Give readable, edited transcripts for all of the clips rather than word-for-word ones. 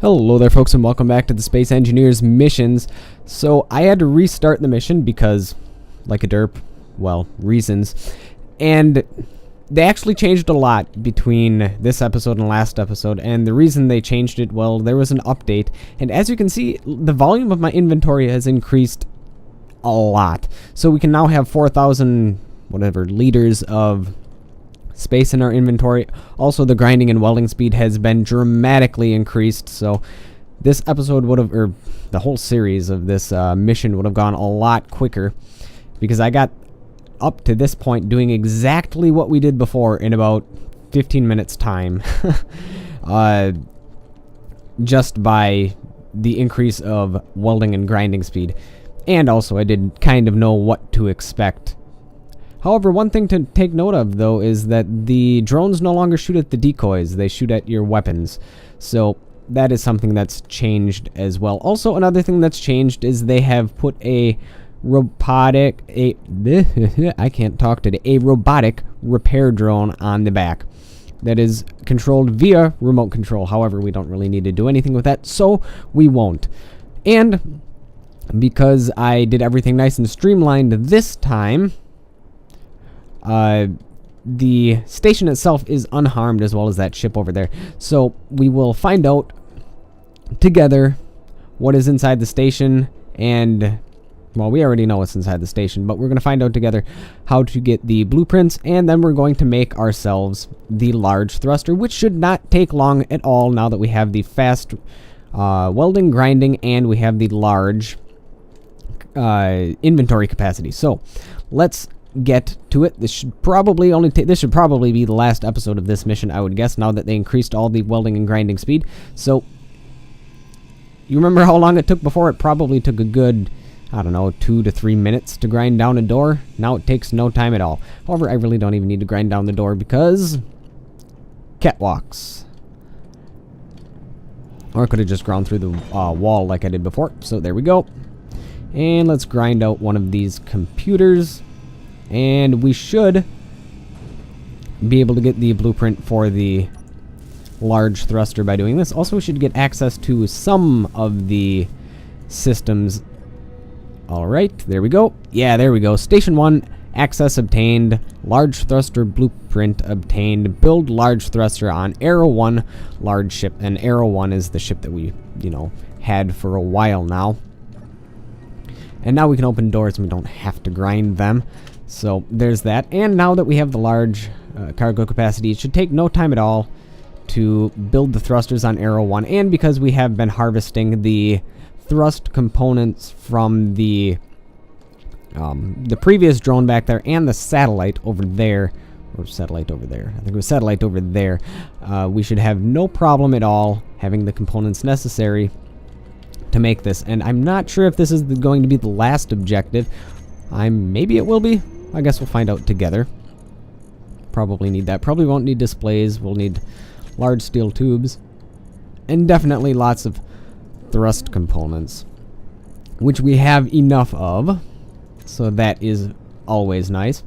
Hello there folks, and welcome back to the Space Engineers missions. So I had to restart the mission because, like a derp, well, reasons. And they actually changed a lot between this episode and last episode, and the reason they changed it, well, there was an update. And as you can see, the volume of my inventory has increased a lot. So we can now have 4,000 whatever liters of space in our inventory. Also, the grinding and welding speed has been dramatically increased, so this episode would have, or the whole series of this mission would have gone a lot quicker, because I got up to this point doing exactly what we did before in about 15 minutes time. Just by the increase of welding and grinding speed. And also I did kind of know what to expect. However, one thing to take note of, though, is that the drones no longer shoot at the decoys. They shoot at your weapons. So that is something that's changed as well. Also, another thing that's changed is they have put a robotic repair drone on the back that is controlled via remote control. However, we don't really need to do anything with that, so we won't. And because I did everything nice and streamlined this time, the station itself is unharmed, as well as that ship over there. So we will find out together what is inside the station, and well, we already know what's inside the station, but we're going to find out together how to get the blueprints, and then we're going to make ourselves the large thruster, which should not take long at all now that we have the fast welding, grinding, and we have the large inventory capacity. So let's get to it. This should probably be the last episode of this mission, I would guess, now that they increased all the welding and grinding speed. So you remember how long it took before? It probably took a good, I don't know, 2 to 3 minutes to grind down a door. Now it takes no time at all. However, I really don't even need to grind down the door because catwalks. Or I could have just ground through the wall like I did before. So there we go. And let's grind out one of these computers. And we should be able to get the blueprint for the large thruster by doing this. Also, we should get access to some of the systems. Alright, there we go. Yeah, there we go. Station 1, access obtained. Large thruster blueprint obtained. Build large thruster on Arrow 1 large ship. And Arrow 1 is the ship that we, had for a while now. And now we can open doors and we don't have to grind them. So there's that. And now that we have the large cargo capacity, it should take no time at all to build the thrusters on Arrow 1. And because we have been harvesting the thrust components from the previous drone back there and the satellite over there, or satellite over there, I think it was satellite over there, we should have no problem at all having the components necessary to make this. And I'm not sure if this is going to be the last objective. Maybe it will be. I guess we'll find out together. Probably need that. Probably won't need displays. We'll need large steel tubes. And definitely lots of thrust components, which we have enough of. So that is always nice.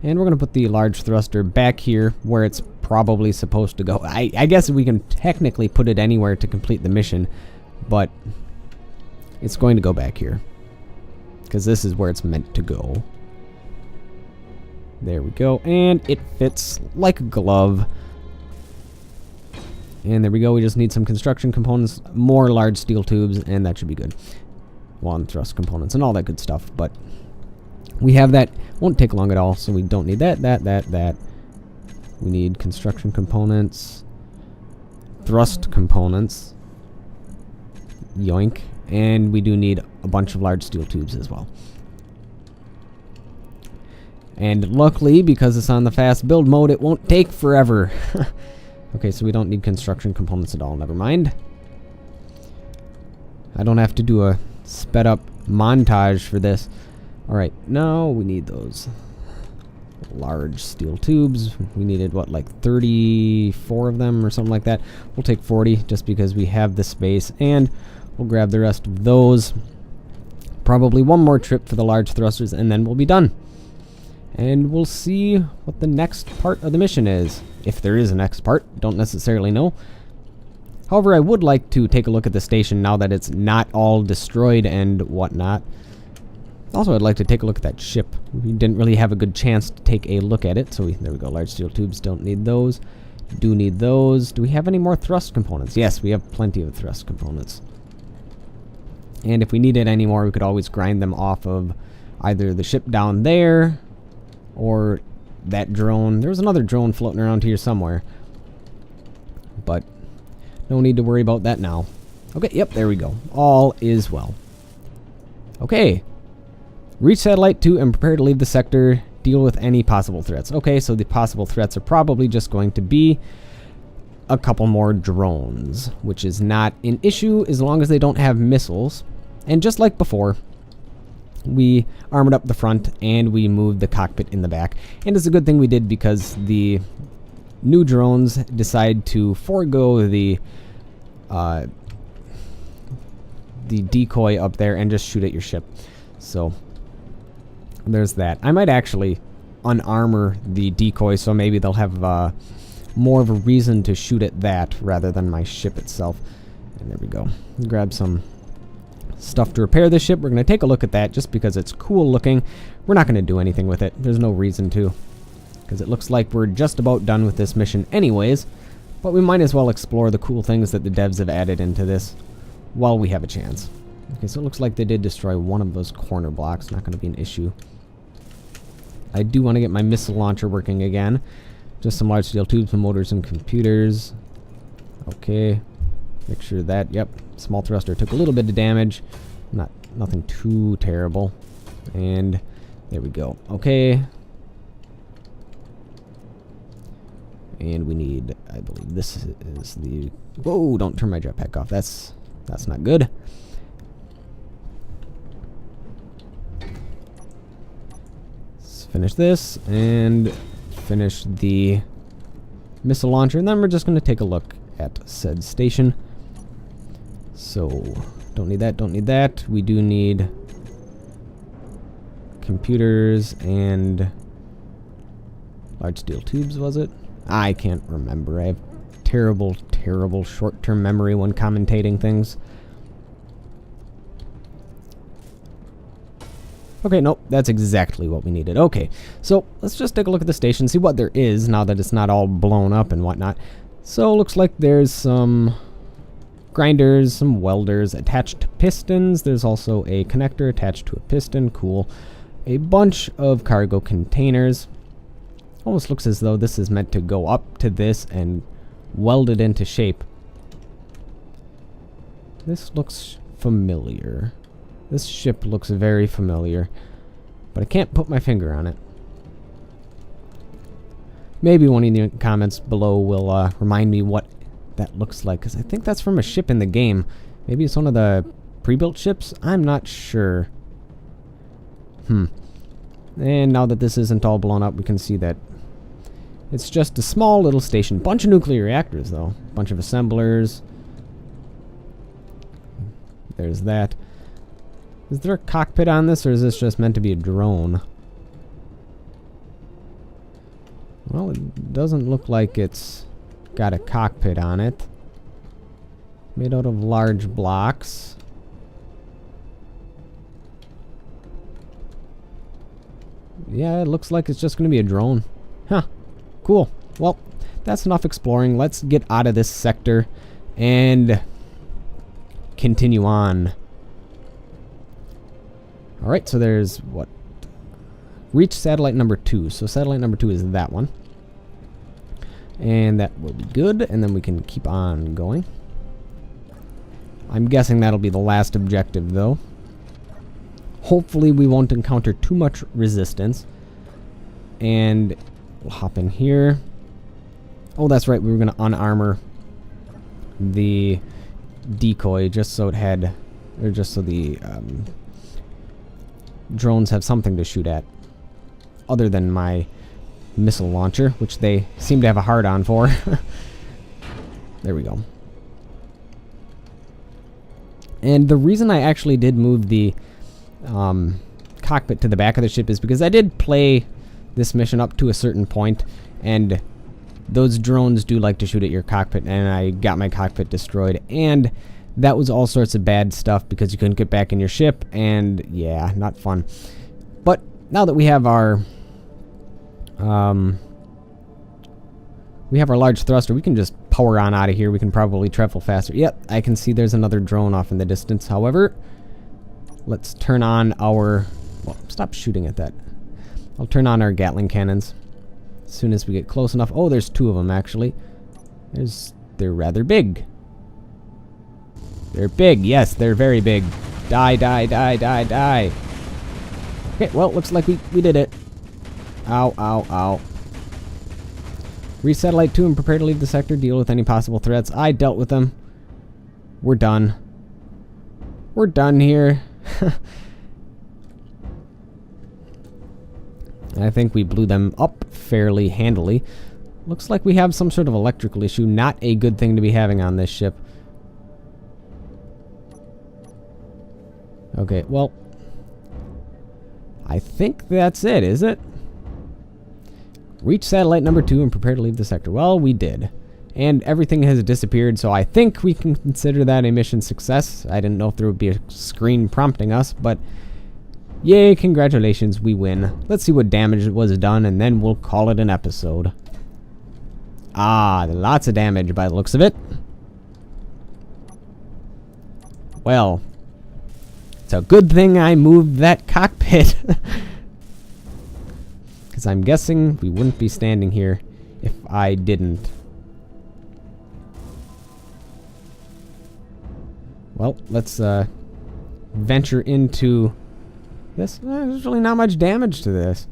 And we're going to put the large thruster back here where it's probably supposed to go. I guess we can technically put it anywhere to complete the mission, but it's going to go back here, because this is where it's meant to go. There we go. And it fits like a glove. And there we go. We just need some construction components, more large steel tubes, and that should be good. One thrust components and all that good stuff. But we have that. Won't take long at all, so we don't need that. We need construction components, thrust components. Yoink. And we do need a bunch of large steel tubes as well. And luckily, because it's on the fast build mode, it won't take forever. Okay, so we don't need construction components at all. Never mind. I don't have to do a sped up montage for this. Alright, now we need those large steel tubes. We needed, what, like 34 of them or something like that. We'll take 40 just because we have the space. And we'll grab the rest of those. Probably one more trip for the large thrusters, and then we'll be done. And we'll see what the next part of the mission is. If there is a next part, don't necessarily know. However, I would like to take a look at the station now that it's not all destroyed and whatnot. Also, I'd like to take a look at that ship. We didn't really have a good chance to take a look at it, so there we go. Large steel tubes, don't need those. Do need those. Do we have any more thrust components? Yes, we have plenty of thrust components. And if we needed any more, we could always grind them off of either the ship down there or that drone. There was another drone floating around here somewhere, but no need to worry about that now. Okay, yep, there we go. All is well. Okay. Reach satellite 2 and prepare to leave the sector. Deal with any possible threats. Okay, so the possible threats are probably just going to be a couple more drones, which is not an issue as long as they don't have missiles. And just like before, we armored up the front and we moved the cockpit in the back. And it's a good thing we did because the new drones decide to forego the decoy up there and just shoot at your ship. So there's that. I might actually unarmor the decoy so maybe they'll have more of a reason to shoot at that rather than my ship itself. And there we go. Grab some stuff to repair this ship. We're going to take a look at that just because it's cool looking. We're not going to do anything with it. There's no reason to, because it looks like we're just about done with this mission anyways. But we might as well explore the cool things that the devs have added into this while we have a chance. Okay, so it looks like they did destroy one of those corner blocks. Not going to be an issue. I do want to get my missile launcher working again. Just some large steel tubes, some motors, and computers. Okay. Make sure that, yep, small thruster took a little bit of damage. Nothing too terrible. And there we go. Okay. And we need, I believe this is the... Whoa, don't turn my jetpack off. That's not good. Let's finish this and finish the missile launcher. And then we're just going to take a look at said station. So, don't need that, don't need that. We do need computers and large steel tubes, was it? I can't remember. I have terrible, terrible short-term memory when commentating things. Okay, nope, that's exactly what we needed. Okay, so let's just take a look at the station, see what there is now that it's not all blown up and whatnot. So, looks like there's some grinders, some welders attached to pistons. There's also a connector attached to a piston. Cool. A bunch of cargo containers. Almost looks as though this is meant to go up to this and weld it into shape. This looks familiar. This ship looks very familiar, but I can't put my finger on it. Maybe one in the comments below will remind me what that looks like, because I think that's from a ship in the game. Maybe it's one of the pre-built ships? I'm not sure. And now that this isn't all blown up, we can see that it's just a small little station. Bunch of nuclear reactors, though. Bunch of assemblers. There's that. Is there a cockpit on this, or is this just meant to be a drone? Well, it doesn't look like it's got a cockpit on it. Made out of large blocks. Yeah, it looks like it's just going to be a drone. Huh. Cool. Well, that's enough exploring. Let's get out of this sector and continue on. Alright, so there's what? Reach satellite number 2. So satellite number 2 is that one. And that will be good. And then we can keep on going. I'm guessing that'll be the last objective, though. Hopefully we won't encounter too much resistance. And we'll hop in here. Oh, that's right. We were going to unarmor the decoy just so it had... Or just so the drones have something to shoot at. Other than my missile launcher, which they seem to have a hard-on for. There we go. And the reason I actually did move the cockpit to the back of the ship is because I did play this mission up to a certain point, and those drones do like to shoot at your cockpit, and I got my cockpit destroyed, and that was all sorts of bad stuff because you couldn't get back in your ship, and yeah, not fun. But now that we have our large thruster, we can just power on out of here. We can probably travel faster. Yep, I can see there's another drone off in the distance. However, let's turn on our... Well, stop shooting at that. I'll turn on our Gatling cannons as soon as we get close enough. Oh, there's two of them, actually. They're rather big. They're big. Yes, they're very big. Die, die, die, die, die. Okay, well, looks like we did it. Ow, ow, ow. Reach Satellite 2 and prepare to leave the sector. Deal with any possible threats. I dealt with them. We're done. We're done here. I think we blew them up fairly handily. Looks like we have some sort of electrical issue. Not a good thing to be having on this ship. Okay, well, I think that's it, is it? Reach satellite number 2 and prepare to leave the sector. Well, we did. And everything has disappeared, so I think we can consider that a mission success. I didn't know if there would be a screen prompting us, but yay, congratulations, we win. Let's see what damage was done, and then we'll call it an episode. Ah, lots of damage by the looks of it. Well, it's a good thing I moved that cockpit. Because I'm guessing we wouldn't be standing here if I didn't. Well, let's venture into this. There's really not much damage to this.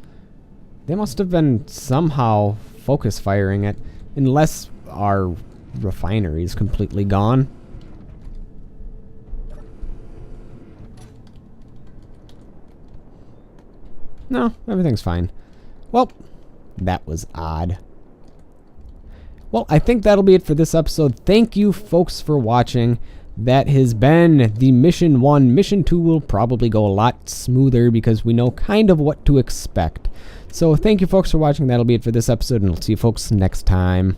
They must have been somehow focus firing it, unless our refinery is completely gone. No, everything's fine. Well, that was odd. Well, I think that'll be it for this episode. Thank you, folks, for watching. That has been the Mission 1. Mission 2 will probably go a lot smoother because we know kind of what to expect. So thank you, folks, for watching. That'll be it for this episode, and I'll see you folks next time.